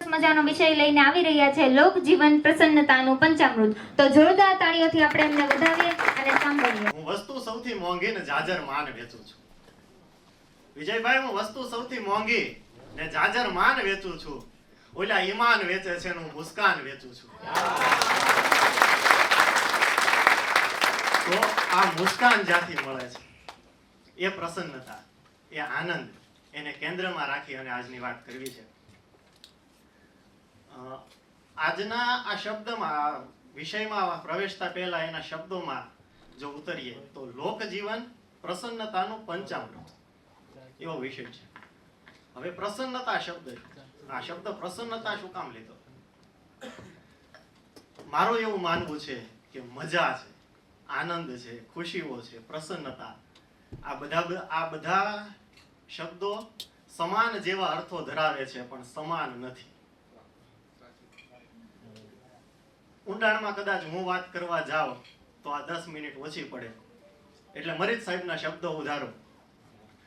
મજાનો વિષય લઈને આવી રહ્યા છે લોક જીવન પ્રસન્નતાનું પંચામૃત. તો જોરદાર તાળીઓથી આપણે એમને વધાવીએ અને સાંભળીએ. હું વસ્તુ સૌથી મોંઘી ને જાજર માન વેચું છું. વિજયભાઈ, હું વસ્તુ સૌથી મોંઘી ને જાજર માન વેચું છું. ઓલા ઈમાન વેચે છે હું મુસ્કાન વેચું છું. તો આ મુસ્કાન જ્યાંથી મળે છે, એ પ્રસન્નતા, એ આનંદ, એને કેન્દ્રમાં રાખી અને આજની વાત કરવી છે. આજના આ શબ્દમાં, વિષયમાં પ્રવેશતા પહેલા એના શબ્દોમાં જો ઉતરીએ તો લોકજીવન પ્રસન્નતાનું પંચામૃત એવો વિષય છે. હવે પ્રસન્નતા શબ્દ, આ શબ્દ પ્રસન્નતા શું કામ લીધો? મારું એવું માનવું છે કે મજા છે, આનંદ છે, ખુશીઓ છે, પ્રસન્નતા, આ બધા શબ્દો સમાન જેવા અર્થો ધરાવે છે, પણ સમાન નથી. ઊંડાણમાં કદાચ હું વાત કરવા જાઉં તો આ 10 મિનિટ ઓછી પડે. એટલે મરીજ સાહેબના શબ્દો ઉધારો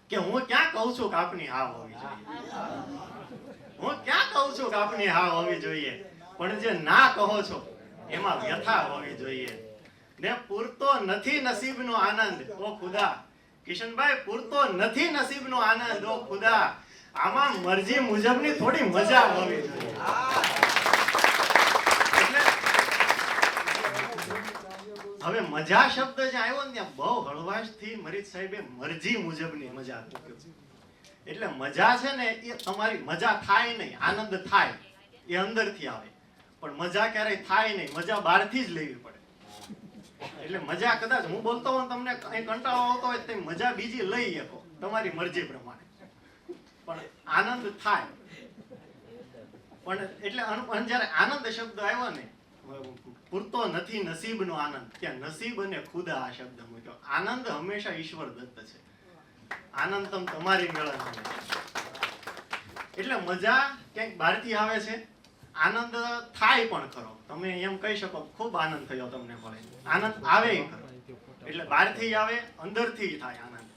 કે હું ક્યાં કહું છું કે આપની હા હોવી જોઈએ, હું ક્યાં કહું છું કે આપની હા હોવી જોઈએ, પણ જે ના કહો છો એમાં વ્યથા હોવી જોઈએ. ને પૂરતો નથી નસીબનો આનંદ ઓ ખુદા, કિશનભાઈ, પૂરતો નથી નસીબનો આનંદ ઓ ખુદા, આમાં મરજી મુજબની થોડી મજા હોવી જોઈએ. હવે મજા શબ્દ જે આવ્યો ને ત્યાં બહુ હળવાશથી મરીજ સાહેબે મરજી મુજબની મજા મૂક્યો. એટલે મજા છે ને એ તમારી મજા થાય નહીં, આનંદ થાય એ અંદરથી આવે, પણ મજા ક્યારેય થાય નહીં, મજા બહારથી જ લેવી પડે. એટલે મજા કદાચ હું બોલતો હોઉં તમને કઈ કંટાળો આવતો હોય તો મજા બીજી લઈ શકો તમારી મરજી પ્રમાણે, પણ આનંદ થાય. પણ એટલે જયારે આનંદ શબ્દ આવ્યો ને, પૂરતો નથી નસીબનો આનંદ, ત્યાં નસીબ અને ખુદા આ શબ્દ મૂક્યો. આનંદ હંમેશા ઈશ્વર દત્ત છે, આનંદ તમારી મેળા. એટલે મજા ક્યાંક બહારથી આવે છે, આનંદ થાય પણ ખરો. તમે એમ કહી શકો ખૂબ આનંદ થયો તમને મળે, આનંદ આવે ખરો, એટલે બહારથી આવે, અંદરથી થાય આનંદ.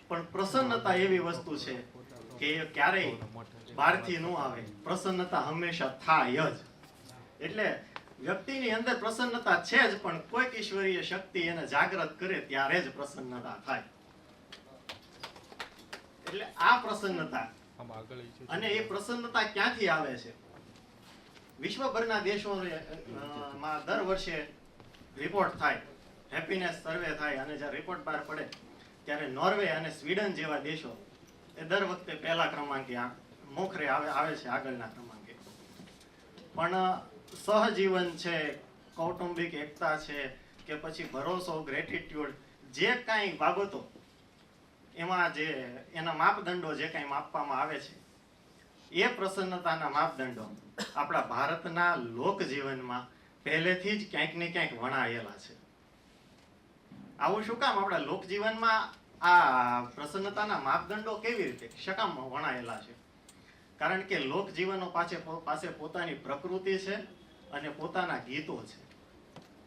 પણ પ્રસન્નતા એવી વસ્તુ છે કે એ ક્યારેય બહારથી ન આવે, પ્રસન્નતા હંમેશા થાય જ. એટલે વ્યક્તિની અંદર પ્રસન્નતા છે જ, પણ કોઈક ઈશ્વરીય શક્તિ એને જાગૃત કરે ત્યારે જ પ્રસન્નતા થાય. એટલે આ પ્રસન્નતા, અને એ પ્રસન્નતા ક્યાંથી આવે છે? વિશ્વભરના દેશોમાં દર વર્ષે રિપોર્ટ થાય, હેપીનેસ સર્વે થાય, અને જ્યારે રિપોર્ટ બહાર પડે ત્યારે નોર્વે અને સ્વીડન જેવા દેશો એ દર વખતે પહેલા ક્રમાંકે મોખરે આવે છે, આગળના ક્રમાંકે. પણ સહજીવન છે, કૌટુંબિક એકતા છે, કે પછી ભરોસો, ગ્રેટિટ્યુડ, જે કાંઈ બાબતો એમાં જે એના માપદંડો જે કાંઈ માપવામાં આવે છે, એ પ્રસન્નતાના માપદંડો આપણા ભારતના લોકજીવનમાં પહેલેથી જ ક્યાંક ને ક્યાંક વણાયેલા છે. આવું શું કામ આપણા લોકજીવનમાં આ પ્રસન્નતાના માપદંડો કેવી રીતે શકામ વણાયેલા છે? કારણ કે લોકજીવનો પાસે પોતાની પ્રકૃતિ છે અને પોતાના ગીતો છે,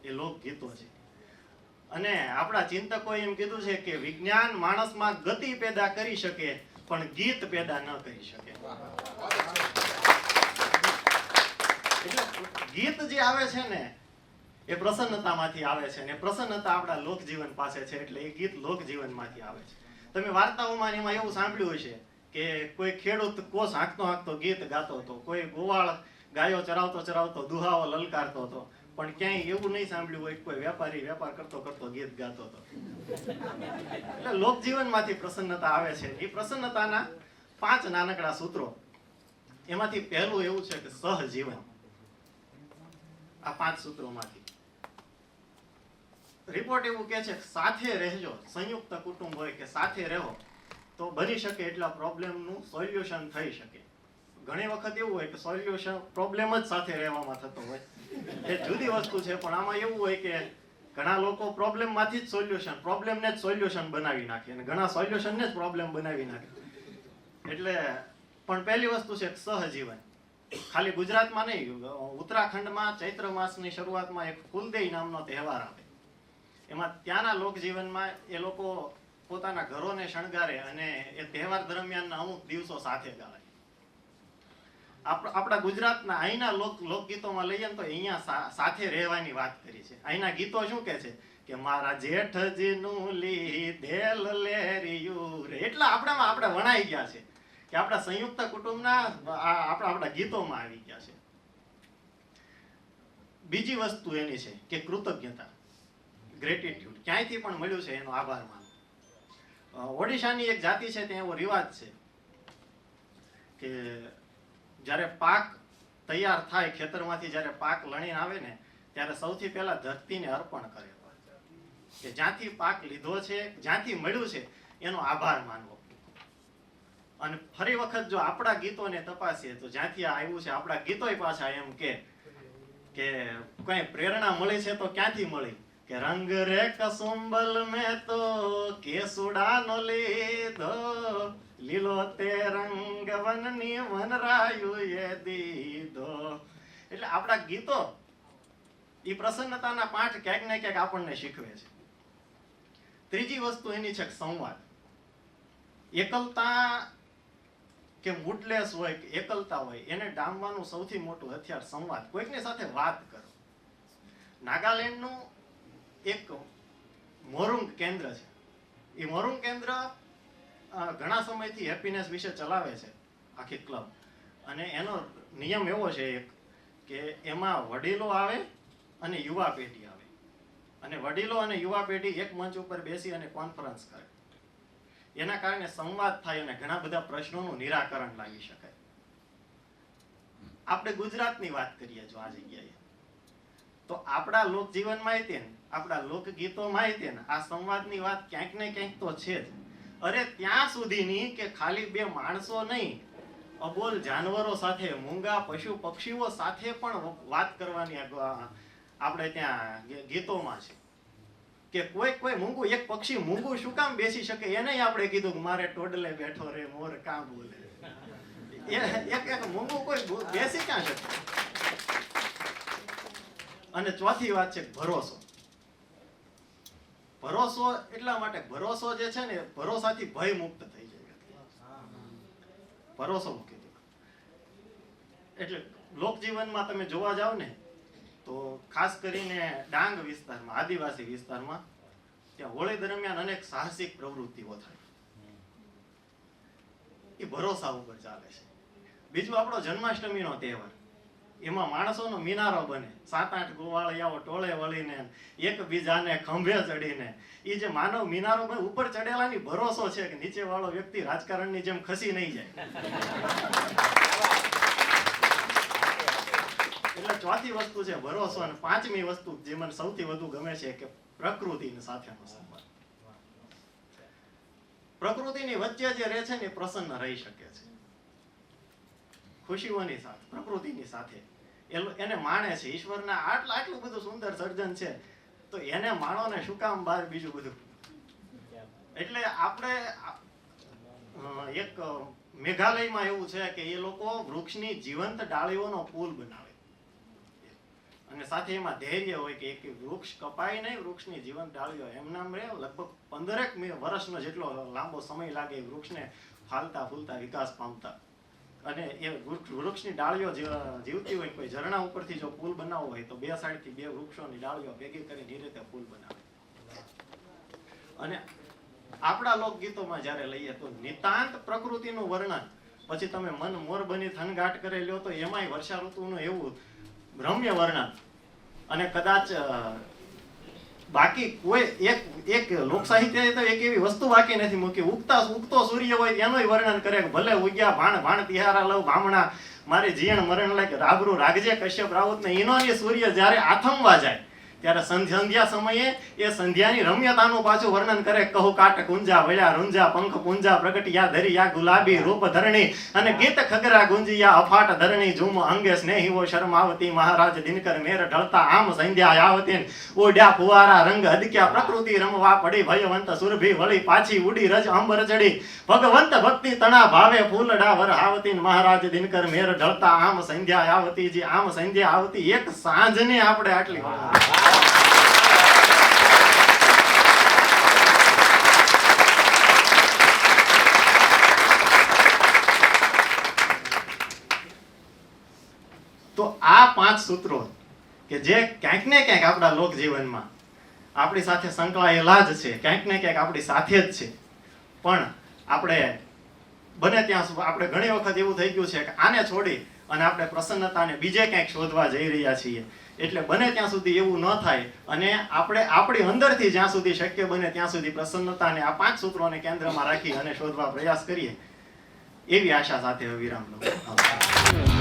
એ લોકગીતો છે. અને આપણા ચિંતકોએ એમ કીધું છે કે વિજ્ઞાન માણસમાં ગતિ પેદા કરી શકે પણ ગીત પેદા ન કરી શકે. એટલે ગીત જે આવે છે ને એ પ્રસન્નતામાંથી આવે છે, અને પ્રસન્નતા આપણા લોકજીવન પાસે છે, એટલે એ ગીત લોકજીવનમાંથી આવે છે. તમે વાર્તાઓમાં એમાં એવું સાંભળ્યું હશે કે કોઈ ખેડૂત કોસ હાંકતો ગીત ગાતો હતો, કોઈ ગોવાળ ગાયો ચરાવતો દુહાઓ લલકારતો હતો, પણ ક્યાંય એવું નહીં સાંભળ્યું હોય કોઈ વેપારી વેપાર કરતો ગીત ગાતો હતો. એટલે લોકજીવનમાંથી પ્રસન્નતા આવે છે. એ પ્રસન્નતાના 5 નાનકડા સૂત્રો, એમાંથી પહેલું એવું છે કે સહજીવન. આ 5 સૂત્રોમાંથી રિપોર્ટ એવું કે છે કે સાથે રહેજો, સંયુક્ત કુટુંબ હોય કે સાથે રહો તો બની શકે એટલા પ્રોબ્લેમનું સોલ્યુશન થઈ શકે. ઘણી વખત એવું હોય કે સોલ્યુશન પ્રોબ્લેમ જ સાથે રહેવામાં થતો હોય, એ જુદી વસ્તુ છે. પણ આમાં એવું હોય કે ઘણા લોકો પ્રોબ્લેમમાંથી જ સોલ્યુશન, પ્રોબ્લેમને જ સોલ્યુશન બનાવી નાખે, અને ઘણા સોલ્યુશનને જ પ્રોબ્લેમ બનાવી નાખે. એટલે પણ પહેલી વસ્તુ છે સહજીવન. ખાલી ગુજરાતમાં નહીં, ઉત્તરાખંડમાં ચૈત્ર માસની શરૂઆતમાં એક ફૂલદેઈ નામનો તહેવાર આવે. એમાં ત્યાંના લોકજીવનમાં એ લોકો પોતાના ઘરોને શણગારે અને એ તહેવાર દરમિયાનના અમુક દિવસો સાથે ગાય. આપણા ગુજરાતના અહીંના લોકગીતોમાં લઈએ ને તો અહીંયા સાથે રહેવાની વાત કરી છે. અહીંના ગીતો શું કે છે કે મારા જેઠજીનું લીધેલ લેરિયું રે, એટલા આપણે વણાઈ ગયા છે કે આપણા સંયુક્ત કુટુંબના આપણા ગીતોમાં આવી ગયા છે. બીજી વસ્તુ એની છે કે કૃતજ્ઞતા, ગ્રેટિટ્યુડ. ક્યાંયથી પણ મળ્યું છે એનો આભાર માનો. ઓડિશાની એક જાતિ છે ત્યાં એવો રિવાજ છે કે જ્યારે પાક તૈયાર થાય, ખેતરમાંથી જ્યારે પાક લણીને આવે ને ત્યારે સૌથી પહેલા ધરતીને અર્પણ કરે કે જ્યાંથી પાક લીધો છે, જ્યાંથી મળ્યું છે એનો આભાર માનવો. અને ફરી વખત જો આપણા ગીતોને તપાસીએ તો જ્યાંથી આ આવ્યું છે આપણા ગીતોય પાછા એમ કે કઈ પ્રેરણા મળી છે તો ક્યાંથી મળી કે રંગ રે કસુંબલ મેં તો કેસુડાનો લીધો, લીલો તે રંગ વનની વનરાયુ એ દીધો. એટલે આપણા ગીતો એ પ્રસન્નતાના પાઠ ક્યાંક ને ક્યાંક આપણને શીખવે છે. ત્રીજી વસ્તુ એની છે સંવાદ. એકલતા કે મૂડલેસ હોય કે એકલતા હોય એને ડામવાનું સૌથી મોટું હથિયાર સંવાદ. કોઈકની સાથે વાત કરો. નાગાલેન્ડનું એક મોરુંગ કેન્દ્ર છે. એ મોરુંગ કેન્દ્ર ઘણા સમયથી હેપીનેસ વિશે ચલાવે છે, આખી ક્લબ. અને એનો નિયમ એવો છે એક કે એમાં વડીલો આવે અને યુવા પેઢી આવે, અને વડીલો અને યુવા પેઢી એક મંચ ઉપર બેસી અને કોન્ફરન્સ કરે. એના કારણે સંવાદ થાય અને ઘણા બધા પ્રશ્નોનું નિરાકરણ લાવી શકાય. આપણે ગુજરાતની વાત કરીએ જો આ જગ્યાએ, તો આપણા લોકજીવનમાં તે આપણા લોકગીતોમાં તે આ સંવાદની વાત ક્યાંક ને ક્યાંક તો છે જ. અરે ત્યાં સુધીની કે ખાલી બે માણસો નહીં, અબોલ જાનવરો સાથે, મૂંગા પશુ પક્ષીઓ સાથે પણ વાત કરવાની આપણે ત્યાં ગીતોમાં છે. કે કોઈ મૂંગું, એક પક્ષી મૂંગું શું કામ બેસી શકે એને આપણે કીધું કે મારે ટોડલે બેઠો રે મોર કાં બોલે. એક મૂંગું કોઈ બેસી ક્યાં શકે. અને ચોથી વાત છે ભરોસો. ભરોસો એટલા માટે, ભરોસો જે છે ને ભરોસાથી ભય મુક્ત થઈ જાય. ભરોસો મૂકી દો. એટલે લોકજીવનમાં તમે જોવા જાવ ને તો ખાસ કરીને ડાંગ વિસ્તારમાં, આદિવાસી વિસ્તારમાં, ત્યાં હોળી દરમિયાન અનેક સાહસિક પ્રવૃત્તિઓ થાય. એ ભરોસા ઉપર ચાલે છે. બીજું આપણો જન્માષ્ટમીનો તહેવાર, એમાં માણસોનો મિનારો બને. 7-8 ગોવાળિયાઓ ટોળે વળીને એકબીજાને ખંભે ચડીને એ જે માનવ મિનારો ઉપર ચડેલાની ભરોસો છે કે નીચે વાળો વ્યક્તિ રાજકારણની જેમ ખસી નહીં જાય. એટલે ચોથી વસ્તુ છે ભરોસો. અને પાંચમી વસ્તુ જે મને સૌથી વધુ ગમે છે કે પ્રકૃતિની સાથેનો સંબંધ. પ્રકૃતિની વચ્ચે જે રહે છે ને એ પ્રસન્ન રહી શકે છે. ખુશીઓની સાથે, પ્રકૃતિની સાથે એને માણે છે. ઈશ્વરના આટલું બધું સુંદર સર્જન છે તો એને માણો ને શું કામ બહાર બીજું બધું. એટલે આપણે એક મેઘાલયમાં એવું છે કે એ લોકો વૃક્ષની જીવંત ડાળીઓનો પુલ બનાવે અને સાથે એમાં ધૈર્ય હોય કે એક વૃક્ષ કપાય નહીં, વૃક્ષની જીવંત ડાળીઓ એમનામ રહે. લગભગ 15 વર્ષનો જેટલો લાંબો સમય લાગે વૃક્ષને ફાલતા ફૂલતા વિકાસ પામતા. અને એ વૃક્ષની ડાળીઓ જીવતી હોય, કોઈ ઝરણા ઉપરથી જો પુલ બનાવવો હોય તો 2 સાઈડથી 2 વૃક્ષોની ડાળીઓ ભેગી કરીને એ રીતે પુલ બનાવે. અને આપણા લોકગીતોમાં જ્યારે લઈએ તો નિતાંત પ્રકૃતિનું વર્ણન, પછી તમે મન મોર બની થનગાટ કરે લ્યો તો એમાંય વર્ષા ઋતુનું એવું રમ્ય વર્ણન. અને કદાચ બાકી કોઈ એક લોક સાહિત્ય તો એક એવી વસ્તુ બાકી નથી મૂકી. ઉગતો સૂર્ય હોય એનોય વર્ણન કરે. ભલે ઉગ્યા ભાણ તિહારા લવ ભામણા, મારી જીણ મરણ લાગે રાબરું રાખજે કશ્યપ રાઉત ને. એનોની સૂર્ય જ્યારે આથમવા જાય ત્યારે સંધ્યા સમયે એ સંધ્યાની રમ્યતાનું પાછું વર્ણન કરે. કહુ કાટ કુંજા વળ્યા રૂંજા પંખ પુંજા પ્રગટિયા ધરિયા ગુલાબી રૂપ ધરણી અને ગીત ખગરા ગુંજિયા અફાટ ધરણી ઝૂમ અંગે સ્નેહીઓ શર્માવતી મહારાજ દિનકર મેર ઢળતા આમ સંધ્યા આવતી ઓડ્યા ફુવારા રંગ હદક્યા પ્રકૃતિ રમવા પડી ભયવંત સુરભી વળી પાછી ઉડી રજ અંબર ચડી ભગવંત ભક્તિ તણા ભાવે ફૂલડા વર આવતી મહારાજ દિનકર મેર ઢળતા આમ સંધ્યા આવતી. જે આમ સંધ્યા આવતી એક સાંજને આપણે આટલી આ 5 સૂત્રો કે જે ક્યાંક ને ક્યાંક આપણા લોક જીવનમાં આપણી સાથે સંકળાયેલા જ છે, ક્યાંક ને ક્યાંક આપણી સાથે જ છે, પણ આપણે બને ત્યાં સુધી આપણે ઘણી વખત એવું થઈ ગયું છે કે આને છોડી અને આપણે પ્રસન્નતાને બીજે ક્યાંક શોધવા જઈ રહ્યા છીએ. એટલે બને ત્યાં સુધી એવું ન થાય અને આપણે આપણી અંદરથી જ્યાં સુધી શક્ય બને ત્યાં સુધી પ્રસન્નતાને આ 5 સૂત્રોને કેન્દ્રમાં રાખી અને શોધવા પ્રયાસ કરીએ એવી આશા સાથે વિરામ લઉં.